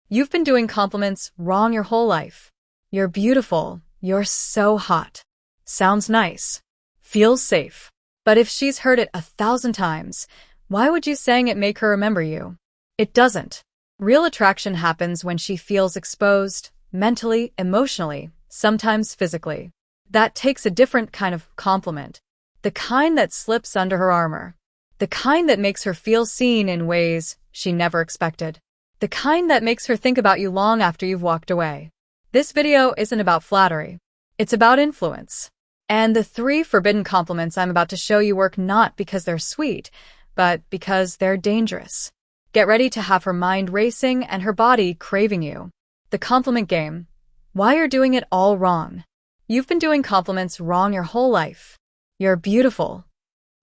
You've been doing compliments wrong your whole life. You're beautiful. You're so hot. Sounds nice. Feels safe. But if she's heard it 1,000 times, why would you saying it make her remember you? It doesn't. Real attraction happens when she feels exposed, mentally, emotionally, sometimes physically. That takes a different kind of compliment. The kind that slips under her armor. The kind that makes her feel seen in ways she never expected. The kind that makes her think about you long after you've walked away. This video isn't about flattery. It's about influence. And the 3 forbidden compliments I'm about to show you work not because they're sweet, but because they're dangerous. Get ready to have her mind racing and her body craving you. The compliment game. Why you're doing it all wrong. You've been doing compliments wrong your whole life. You're beautiful.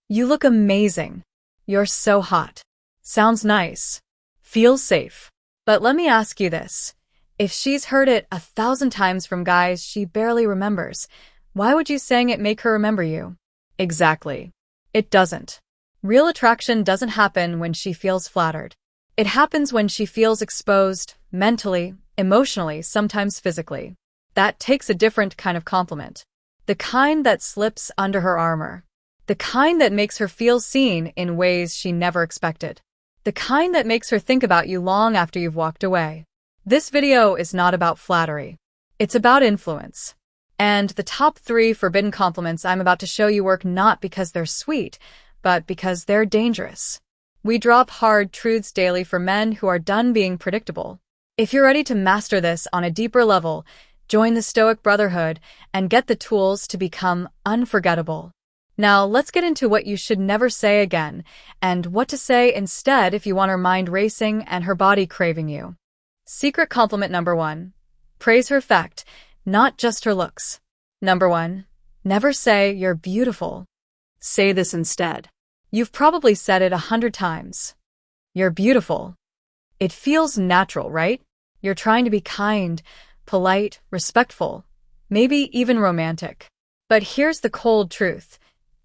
You look amazing. You're so hot. Sounds nice. Feels safe. But let me ask you this. If she's heard it 1,000 times from guys she barely remembers, why would you saying it make her remember you? Exactly. It doesn't. Real attraction doesn't happen when she feels flattered. It happens when she feels exposed, mentally, emotionally, sometimes physically. That takes a different kind of compliment. The kind that slips under her armor. The kind that makes her feel seen in ways she never expected. The kind that makes her think about you long after you've walked away. This video is not about flattery. It's about influence. And the top 3 forbidden compliments I'm about to show you work not because they're sweet, but because they're dangerous. We drop hard truths daily for men who are done being predictable. If you're ready to master this on a deeper level, join the Stoic Brotherhood and get the tools to become unforgettable. Now, let's get into what you should never say again, and what to say instead if you want her mind racing and her body craving you. Secret compliment number 1. Praise her effect, not just her looks. Number 1. Never say you're beautiful. Say this instead. You've probably said it 100 times. You're beautiful. It feels natural, right? You're trying to be kind, polite, respectful, maybe even romantic. But here's the cold truth.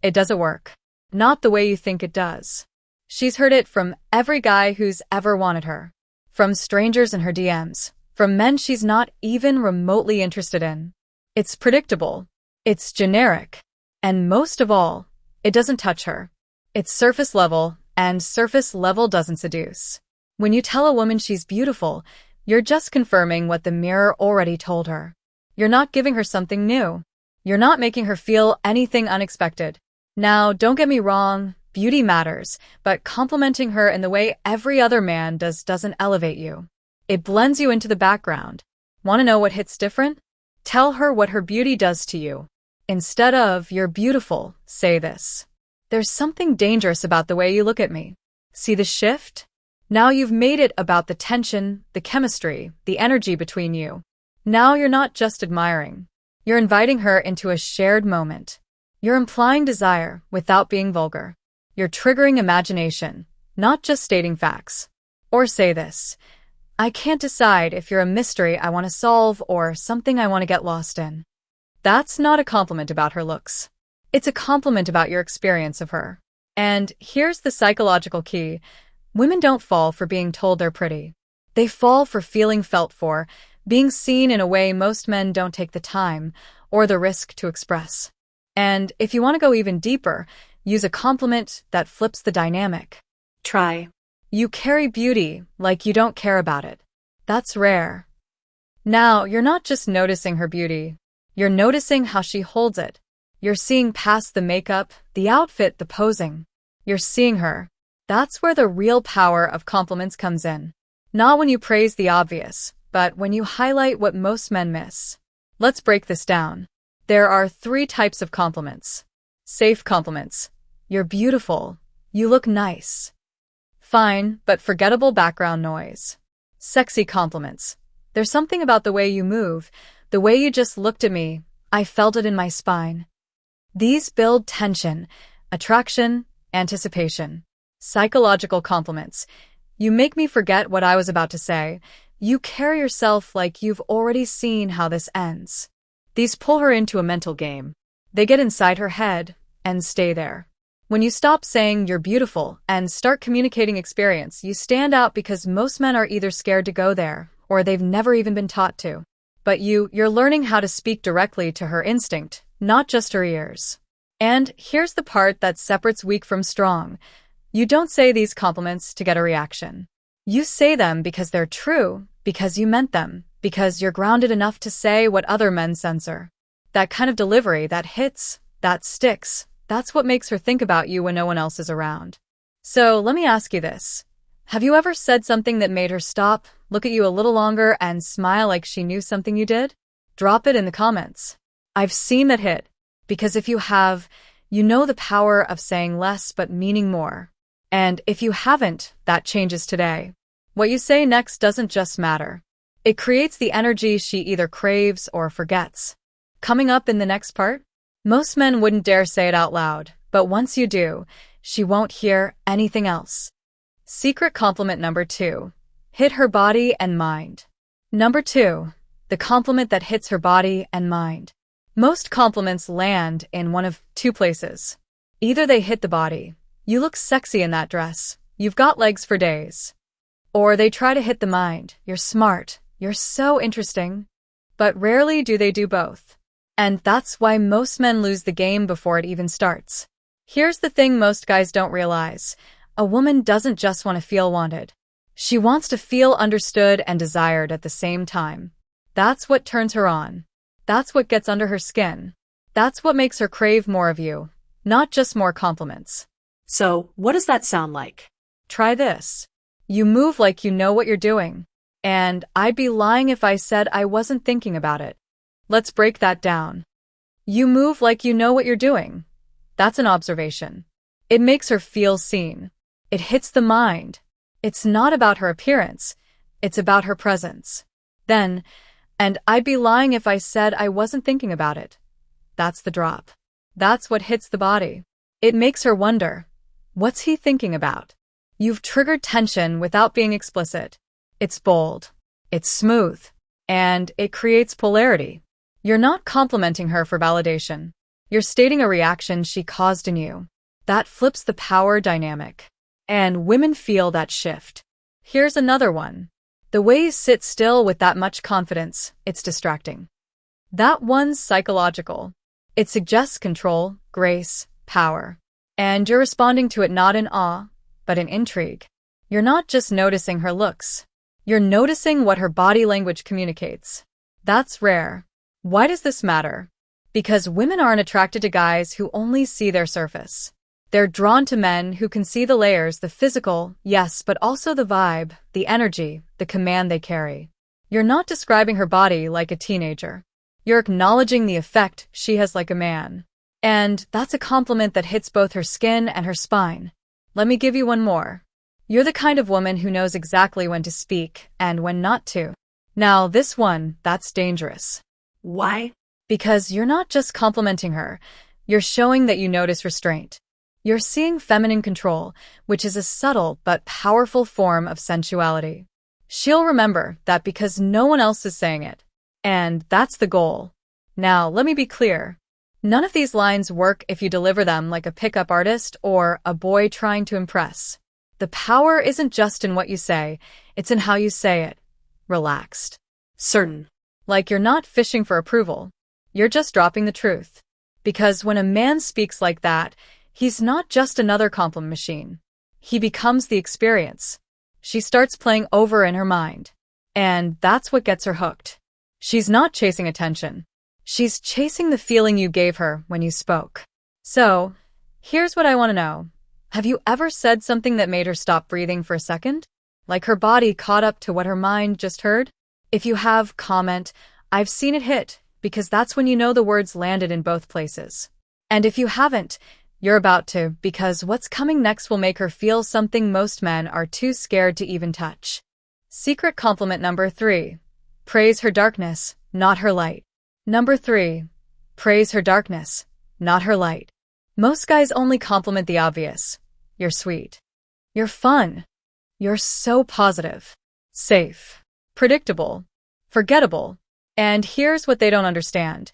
It doesn't work. Not the way you think it does. She's heard it from every guy who's ever wanted her. From strangers in her DMs. From men she's not even remotely interested in. It's predictable. It's generic. And most of all, it doesn't touch her. It's surface level, and surface level doesn't seduce. When you tell a woman she's beautiful, you're just confirming what the mirror already told her. You're not giving her something new. You're not making her feel anything unexpected. Now, don't get me wrong, beauty matters, but complimenting her in the way every other man does doesn't elevate you. It blends you into the background. Want to know what hits different? Tell her what her beauty does to you. Instead of, you're beautiful, say this. There's something dangerous about the way you look at me. See the shift? Now you've made it about the tension, the chemistry, the energy between you. Now you're not just admiring. You're inviting her into a shared moment. You're implying desire without being vulgar. You're triggering imagination, not just stating facts. Or say this. I can't decide if you're a mystery I want to solve or something I want to get lost in. That's not a compliment about her looks. It's a compliment about your experience of her. And here's the psychological key. Women don't fall for being told they're pretty. They fall for feeling felt for, being seen in a way most men don't take the time or the risk to express. And if you want to go even deeper, use a compliment that flips the dynamic. Try. You carry beauty like you don't care about it. That's rare. Now, you're not just noticing her beauty. You're noticing how she holds it. You're seeing past the makeup, the outfit, the posing. You're seeing her. That's where the real power of compliments comes in. Not when you praise the obvious, but when you highlight what most men miss. Let's break this down. There are 3 types of compliments. Safe compliments. You're beautiful. You look nice. Fine, but forgettable background noise. Sexy compliments. There's something about the way you move, the way you just looked at me. I felt it in my spine. These build tension, attraction, anticipation. Psychological compliments. You make me forget what I was about to say. You carry yourself like you've already seen how this ends. These pull her into a mental game. They get inside her head and stay there. When you stop saying you're beautiful and start communicating experience, you stand out because most men are either scared to go there or they've never even been taught to. But you're learning how to speak directly to her instinct, not just her ears. And here's the part that separates weak from strong. You don't say these compliments to get a reaction. You say them because they're true, because you meant them, because you're grounded enough to say what other men censor. That kind of delivery that hits, that sticks, that's what makes her think about you when no one else is around. So let me ask you this. Have you ever said something that made her stop, look at you a little longer, and smile like she knew something you did? Drop it in the comments. I've seen that hit. Because if you have, you know the power of saying less but meaning more. And if you haven't, that changes today. What you say next doesn't just matter. It creates the energy she either craves or forgets. Coming up in the next part, most men wouldn't dare say it out loud, but once you do, she won't hear anything else. Secret compliment number 2. Hit her body and mind. Number 2. The compliment that hits her body and mind. Most compliments land in one of two places. Either they hit the body. You look sexy in that dress. You've got legs for days. Or they try to hit the mind. You're smart. You're so interesting. But rarely do they do both. And that's why most men lose the game before it even starts. Here's the thing most guys don't realize. A woman doesn't just want to feel wanted. She wants to feel understood and desired at the same time. That's what turns her on. That's what gets under her skin. That's what makes her crave more of you, not just more compliments. So, what does that sound like? Try this. You move like you know what you're doing. And I'd be lying if I said I wasn't thinking about it. Let's break that down. You move like you know what you're doing. That's an observation. It makes her feel seen. It hits the mind. It's not about her appearance. It's about her presence. Then, and I'd be lying if I said I wasn't thinking about it. That's the drop. That's what hits the body. It makes her wonder, what's he thinking about? You've triggered tension without being explicit. It's bold. It's smooth. And it creates polarity. You're not complimenting her for validation. You're stating a reaction she caused in you. That flips the power dynamic. And women feel that shift. Here's another one. The way you sit still with that much confidence, it's distracting. That one's psychological. It suggests control, grace, power. And you're responding to it not in awe, but in intrigue. You're not just noticing her looks. You're noticing what her body language communicates. That's rare. Why does this matter? Because women aren't attracted to guys who only see their surface. They're drawn to men who can see the layers, the physical, yes, but also the vibe, the energy, the command they carry. You're not describing her body like a teenager. You're acknowledging the effect she has like a man. And that's a compliment that hits both her skin and her spine. Let me give you one more. You're the kind of woman who knows exactly when to speak and when not to. Now, this one, that's dangerous. Why? Because you're not just complimenting her. You're showing that you notice restraint. You're seeing feminine control, which is a subtle but powerful form of sensuality. She'll remember that because no one else is saying it. And that's the goal. Now, let me be clear. None of these lines work if you deliver them like a pickup artist or a boy trying to impress. The power isn't just in what you say, it's in how you say it. Relaxed. Certain. Like you're not fishing for approval. You're just dropping the truth. Because when a man speaks like that, he's not just another compliment machine. He becomes the experience. She starts playing over in her mind. And that's what gets her hooked. She's not chasing attention. She's chasing the feeling you gave her when you spoke. So, here's what I want to know. Have you ever said something that made her stop breathing for a second? Like her body caught up to what her mind just heard? If you have, comment, I've seen it hit, because that's when you know the words landed in both places. And if you haven't, you're about to, because what's coming next will make her feel something most men are too scared to even touch. Secret compliment number 3. Praise her darkness, not her light. Number 3. Praise her darkness, not her light. Most guys only compliment the obvious. You're sweet. You're fun. You're so positive. Safe. Predictable. Forgettable. And here's what they don't understand.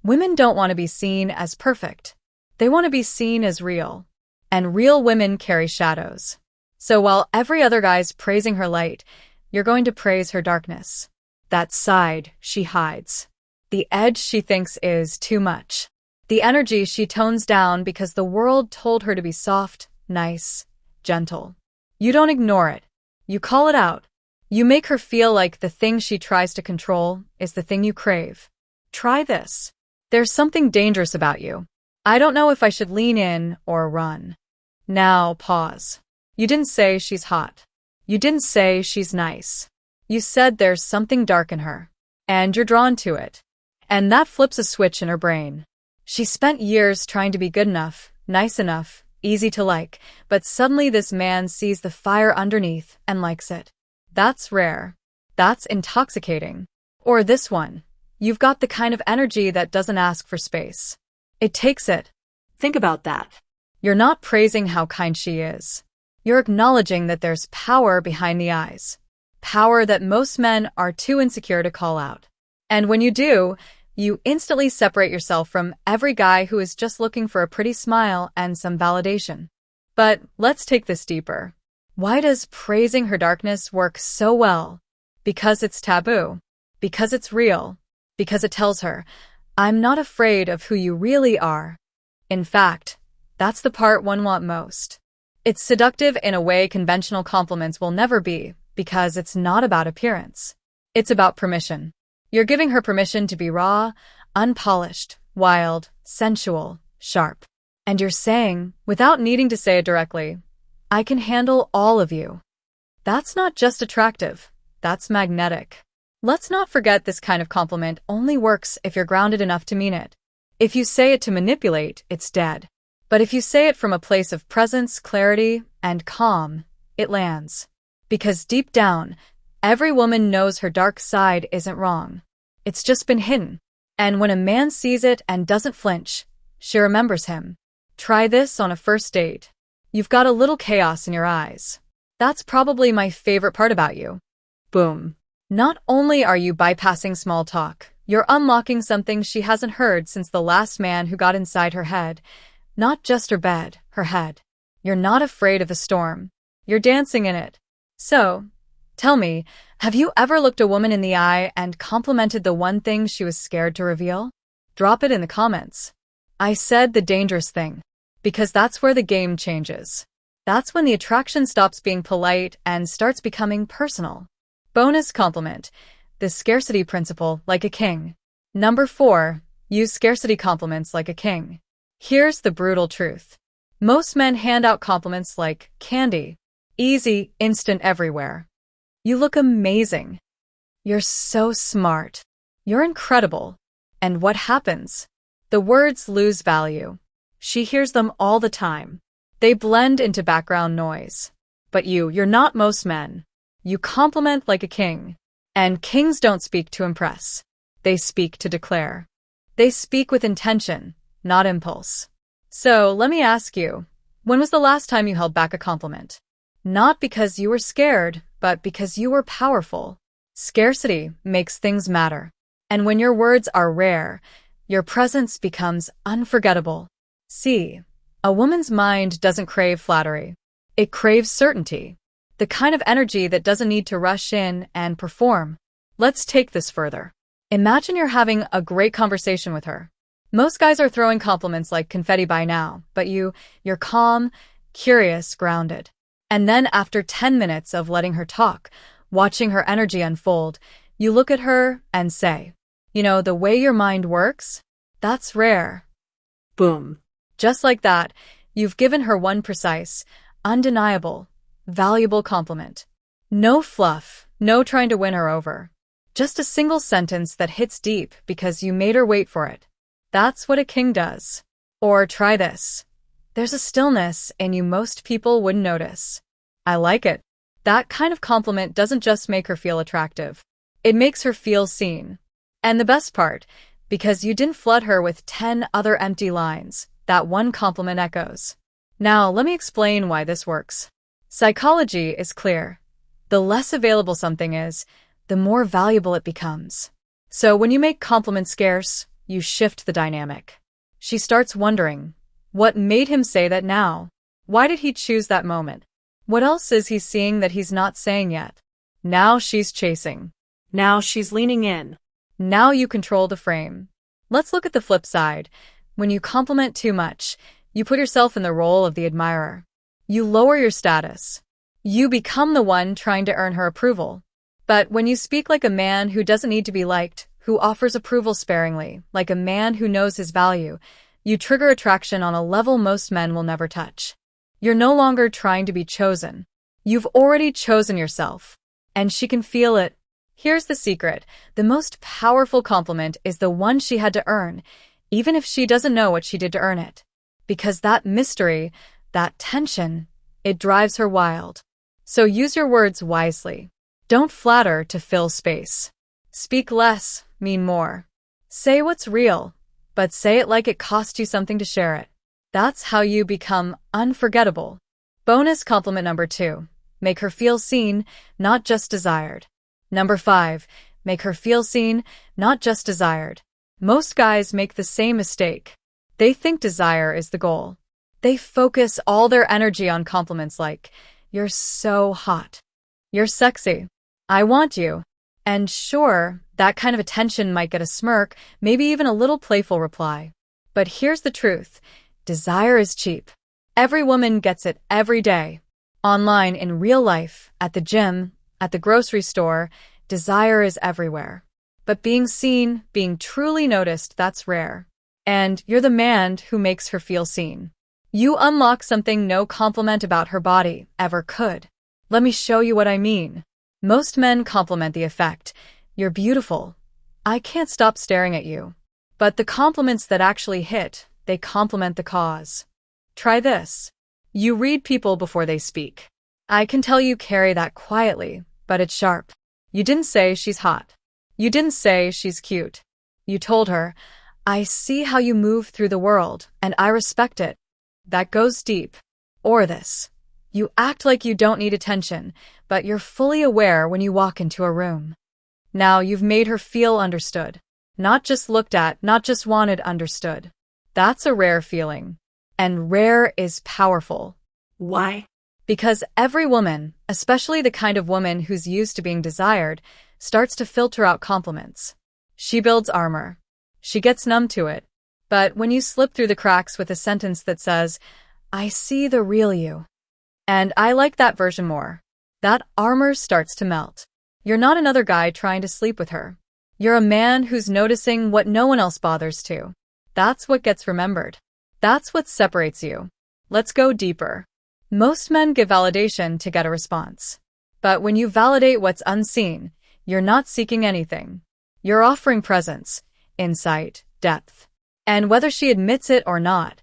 Women don't want to be seen as perfect. They want to be seen as real. And real women carry shadows. So while every other guy's praising her light, You're going to praise her darkness. That side she hides. The edge she thinks is too much. The energy she tones down because the world told her to be soft, nice, gentle. You don't ignore it. You call it out. You make her feel like the thing she tries to control is the thing you crave. Try this. There's something dangerous about you. I don't know if I should lean in or run. Now pause. You didn't say she's hot. You didn't say she's nice. You said there's something dark in her. And you're drawn to it. And that flips a switch in her brain. She spent years trying to be good enough, nice enough, easy to like, but suddenly this man sees the fire underneath and likes it. That's rare. That's intoxicating. Or this one. You've got the kind of energy that doesn't ask for space. It takes it. Think about that. You're not praising how kind she is. You're acknowledging that there's power behind the eyes. Power that most men are too insecure to call out. And when you do, you instantly separate yourself from every guy who is just looking for a pretty smile and some validation. But let's take this deeper. Why does praising her darkness work so well? Because it's taboo. Because it's real. Because it tells her, I'm not afraid of who you really are. In fact, that's the part one wants most. It's seductive in a way conventional compliments will never be, because it's not about appearance. It's about permission. You're giving her permission to be raw, unpolished, wild, sensual, sharp. And you're saying, without needing to say it directly, I can handle all of you. That's not just attractive, that's magnetic. Let's not forget this kind of compliment only works if you're grounded enough to mean it. If you say it to manipulate, it's dead. But if you say it from a place of presence, clarity, and calm, it lands. Because deep down, every woman knows her dark side isn't wrong. It's just been hidden. And when a man sees it and doesn't flinch, she remembers him. Try this on a first date. You've got a little chaos in your eyes. That's probably my favorite part about you. Boom. Not only are you bypassing small talk, you're unlocking something she hasn't heard since the last man who got inside her head. Not just her bed, her head. You're not afraid of the storm. You're dancing in it. So, tell me, have you ever looked a woman in the eye and complimented the one thing she was scared to reveal? Drop it in the comments. I said the dangerous thing, because that's where the game changes. That's when the attraction stops being polite and starts becoming personal. Bonus compliment. The scarcity principle like a king. Number 4. Use scarcity compliments like a king. Here's the brutal truth. Most men hand out compliments like candy. Easy, instant everywhere. You look amazing. You're so smart. You're incredible. And what happens? The words lose value. She hears them all the time. They blend into background noise. But you're not most men. You compliment like a king. And kings don't speak to impress. They speak to declare. They speak with intention, not impulse. So let me ask you, when was the last time you held back a compliment? Not because you were scared, but because you were powerful. Scarcity makes things matter. And when your words are rare, your presence becomes unforgettable. See, a woman's mind doesn't crave flattery. It craves certainty. The kind of energy that doesn't need to rush in and perform. Let's take this further. Imagine you're having a great conversation with her. Most guys are throwing compliments like confetti by now, but you're calm, curious, grounded. And then after 10 minutes of letting her talk, watching her energy unfold, you look at her and say, the way your mind works, that's rare. Boom. Just like that, you've given her one precise, undeniable, valuable compliment. No fluff, no trying to win her over. Just a single sentence that hits deep because you made her wait for it. That's what a king does. Or try this. There's a stillness in you most people wouldn't notice. I like it. That kind of compliment doesn't just make her feel attractive. It makes her feel seen. And the best part, because you didn't flood her with 10 other empty lines, that one compliment echoes. Now, let me explain why this works. Psychology is clear. The less available something is, the more valuable it becomes. So when you make compliments scarce, you shift the dynamic. She starts wondering, what made him say that now? Why did he choose that moment? What else is he seeing that he's not saying yet? Now she's chasing. Now she's leaning in. Now you control the frame. Let's look at the flip side. When you compliment too much, you put yourself in the role of the admirer. You lower your status. You become the one trying to earn her approval. But when you speak like a man who doesn't need to be liked, who offers approval sparingly, like a man who knows his value, you trigger attraction on a level most men will never touch. You're no longer trying to be chosen. You've already chosen yourself. And she can feel it. Here's the secret. The most powerful compliment is the one she had to earn, even if she doesn't know what she did to earn it. Because that mystery, that tension, it drives her wild. So use your words wisely. Don't flatter to fill space. Speak less, mean more. Say what's real, but say it like it cost you something to share it. That's how you become unforgettable. Bonus compliment number 2. Make her feel seen, not just desired. Number 5. Make her feel seen, not just desired. Most guys make the same mistake. They think desire is the goal. They focus all their energy on compliments like, "You're so hot. You're sexy. I want you." And sure, that kind of attention might get a smirk, maybe even a little playful reply. But here's the truth. Desire is cheap. Every woman gets it every day. Online, in real life, at the gym, at the grocery store, desire is everywhere. But being seen, being truly noticed, that's rare. And you're the man who makes her feel seen. You unlock something no compliment about her body ever could. Let me show you what I mean. Most men compliment the effect. "You're beautiful. I can't stop staring at you." But the compliments that actually hit, they compliment the cause. Try this. You read people before they speak. I can tell you carry that quietly, but it's sharp. You didn't say she's hot. You didn't say she's cute. You told her, "I see how you move through the world, and I respect it." That goes deep. Or this. You act like you don't need attention, but you're fully aware when you walk into a room. Now you've made her feel understood. Not just looked at, not just wanted, understood. That's a rare feeling. And rare is powerful. Why? Because every woman, especially the kind of woman who's used to being desired, starts to filter out compliments. She builds armor. She gets numb to it. But when you slip through the cracks with a sentence that says, "I see the real you," and I like that version more, that armor starts to melt. You're not another guy trying to sleep with her. You're a man who's noticing what no one else bothers to. That's what gets remembered. That's what separates you. Let's go deeper. Most men give validation to get a response. But when you validate what's unseen, you're not seeking anything. You're offering presence, insight, depth. And whether she admits it or not,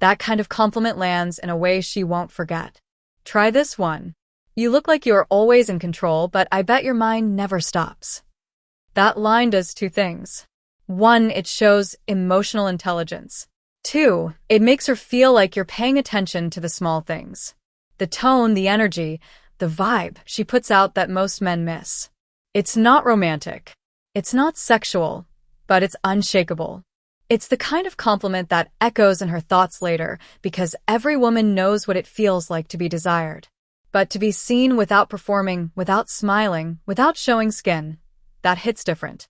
that kind of compliment lands in a way she won't forget. Try this one. "You look like you're always in control, but I bet your mind never stops." That line does 2 things. 1, it shows emotional intelligence. 2, it makes her feel like you're paying attention to the small things. The tone, the energy, the vibe she puts out that most men miss. It's not romantic. It's not sexual, but it's unshakable. It's the kind of compliment that echoes in her thoughts later, because every woman knows what it feels like to be desired. But to be seen without performing, without smiling, without showing skin, that hits different.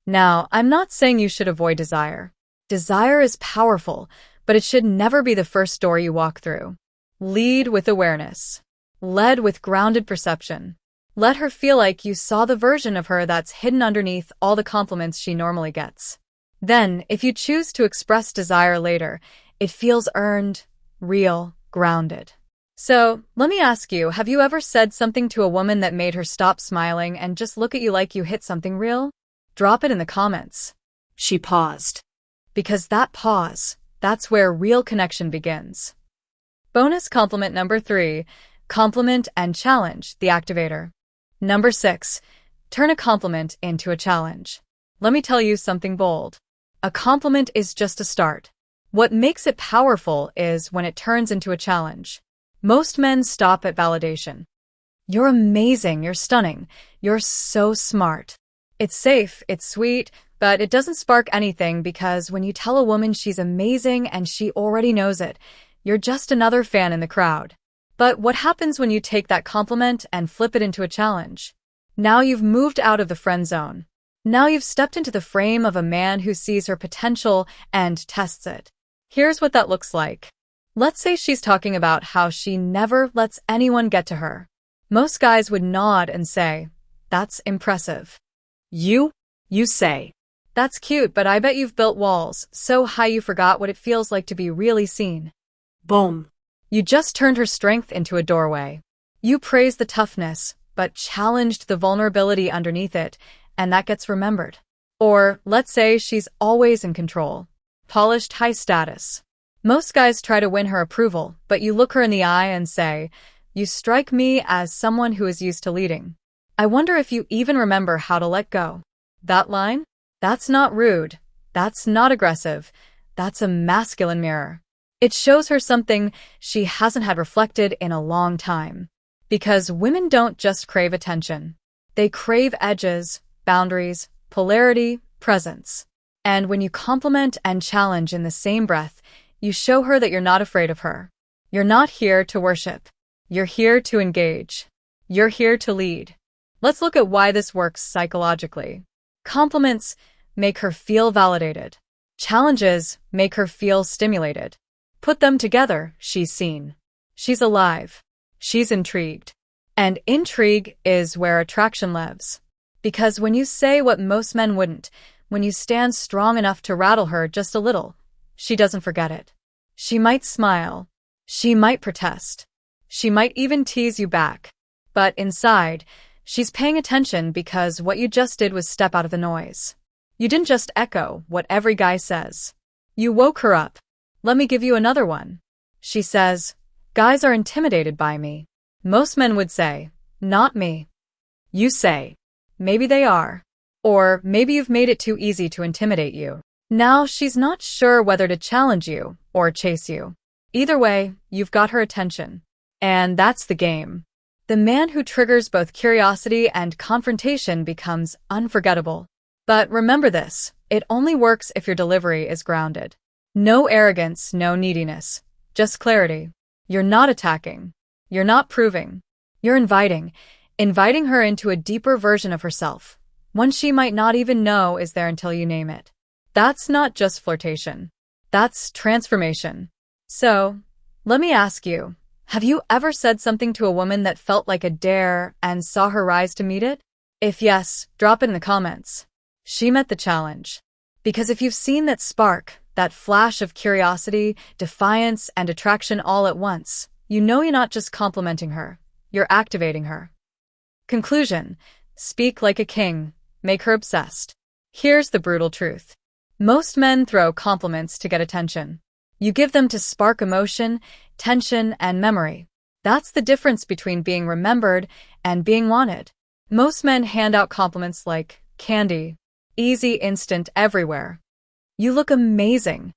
Now, I'm not saying you should avoid desire. Desire is powerful, but it should never be the first door you walk through. Lead with awareness. Lead with grounded perception. Let her feel like you saw the version of her that's hidden underneath all the compliments she normally gets. Then, if you choose to express desire later, it feels earned, real, grounded. So, let me ask you, have you ever said something to a woman that made her stop smiling and just look at you like you hit something real? Drop it in the comments. She paused. Because that pause, that's where real connection begins. Bonus compliment number 3, compliment and challenge, the activator. Number 6, turn a compliment into a challenge. Let me tell you something bold. A compliment is just a start. What makes it powerful is when it turns into a challenge. Most men stop at validation. "You're amazing, you're stunning, you're so smart." It's safe, it's sweet, but it doesn't spark anything because when you tell a woman she's amazing and she already knows it, you're just another fan in the crowd. But what happens when you take that compliment and flip it into a challenge? Now you've moved out of the friend zone. Now you've stepped into the frame of a man who sees her potential and tests it. Here's what that looks like. Let's say she's talking about how she never lets anyone get to her. Most guys would nod and say, "That's impressive." You say. "That's cute, but I bet you've built walls so high you forgot what it feels like to be really seen." Boom. You just turned her strength into a doorway. You praised the toughness, but challenged the vulnerability underneath it, and that gets remembered. Or let's say she's always in control. Polished high status. Most guys try to win her approval, but you look her in the eye and say, "You strike me as someone who is used to leading. I wonder if you even remember how to let go." That line? That's not rude. That's not aggressive. That's a masculine mirror. It shows her something she hasn't had reflected in a long time. Because women don't just crave attention. They crave edges, boundaries, polarity, presence. And when you compliment and challenge in the same breath, you show her that you're not afraid of her. You're not here to worship. You're here to engage. You're here to lead. Let's look at why this works psychologically. Compliments make her feel validated. Challenges make her feel stimulated. Put them together, she's seen. She's alive. She's intrigued. And intrigue is where attraction lives. Because when you say what most men wouldn't, when you stand strong enough to rattle her just a little, she doesn't forget it. She might smile. She might protest. She might even tease you back. But inside, she's paying attention because what you just did was step out of the noise. You didn't just echo what every guy says. You woke her up. Let me give you another one. She says, "Guys are intimidated by me." Most men would say, "Not me." You say, "Maybe they are." Or maybe you've made it too easy to intimidate you. Now she's not sure whether to challenge you or chase you. Either way, you've got her attention. And that's the game. The man who triggers both curiosity and confrontation becomes unforgettable. But remember this, it only works if your delivery is grounded. No arrogance, no neediness, just clarity. You're not attacking. You're not proving. You're inviting her into a deeper version of herself, one she might not even know is there until you name it. That's not just flirtation. That's transformation. So, let me ask you, have you ever said something to a woman that felt like a dare and saw her rise to meet it? If yes, drop it in the comments. She met the challenge. Because if you've seen that spark, that flash of curiosity, defiance, and attraction all at once, you know you're not just complimenting her, you're activating her. Conclusion: speak like a king, make her obsessed. Here's the brutal truth. Most men throw compliments to get attention. You give them to spark emotion, tension, and memory. That's the difference between being remembered and being wanted. Most men hand out compliments like candy, easy, instant, everywhere. You look amazing.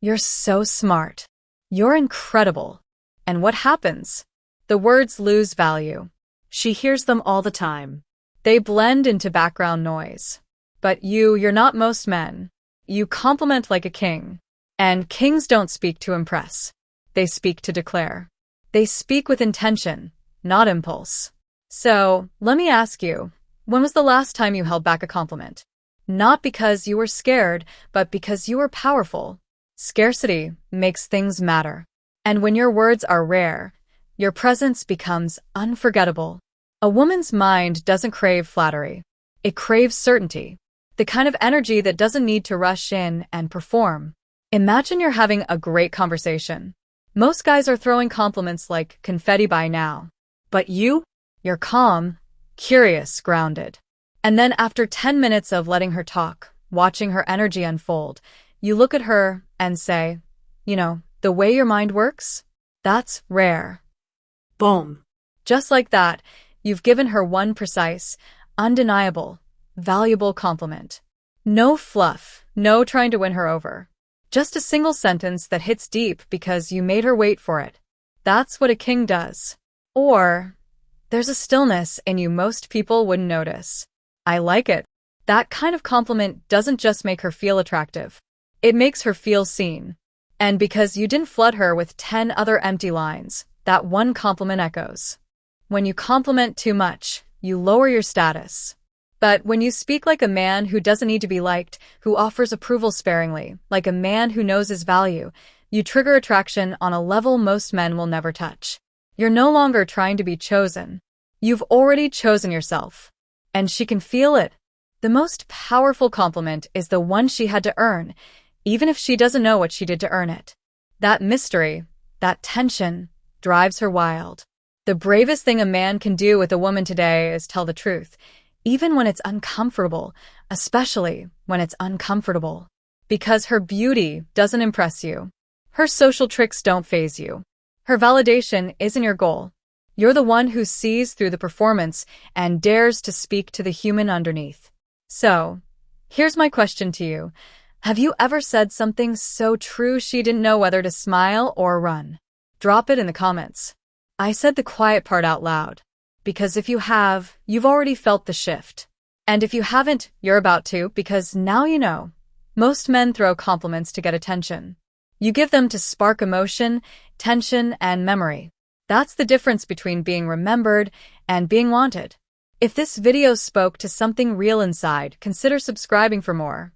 You're so smart. You're incredible. And what happens? The words lose value. She hears them all the time. They blend into background noise. But you're not most men. You compliment like a king. And kings don't speak to impress. They speak to declare. They speak with intention, not impulse. So, let me ask you, when was the last time you held back a compliment? Not because you were scared, but because you were powerful. Scarcity makes things matter. And when your words are rare, your presence becomes unforgettable. A woman's mind doesn't crave flattery. It craves certainty. The kind of energy that doesn't need to rush in and perform. Imagine you're having a great conversation. Most guys are throwing compliments like confetti by now. But you're calm, curious, grounded. And then after 10 minutes of letting her talk, watching her energy unfold, you look at her and say, the way your mind works? That's rare. Boom. Just like that, you've given her one precise, undeniable, valuable compliment. No fluff, no trying to win her over. Just a single sentence that hits deep because you made her wait for it. That's what a king does. Or, there's a stillness in you most people wouldn't notice. I like it. That kind of compliment doesn't just make her feel attractive. It makes her feel seen. And because you didn't flood her with 10 other empty lines, that one compliment echoes. When you compliment too much, you lower your status. But when you speak like a man who doesn't need to be liked, who offers approval sparingly, like a man who knows his value, you trigger attraction on a level most men will never touch. You're no longer trying to be chosen. You've already chosen yourself. And she can feel it. The most powerful compliment is the one she had to earn, even if she doesn't know what she did to earn it. That mystery, that tension, drives her wild. The bravest thing a man can do with a woman today is tell the truth, even when it's uncomfortable, especially when it's uncomfortable. Because her beauty doesn't impress you. Her social tricks don't faze you. Her validation isn't your goal. You're the one who sees through the performance and dares to speak to the human underneath. So, here's my question to you. Have you ever said something so true she didn't know whether to smile or run? Drop it in the comments. I said the quiet part out loud, because if you have, you've already felt the shift. And if you haven't, you're about to, because now you know. Most men throw compliments to get attention. You give them to spark emotion, tension, and memory. That's the difference between being remembered and being wanted. If this video spoke to something real inside, consider subscribing for more.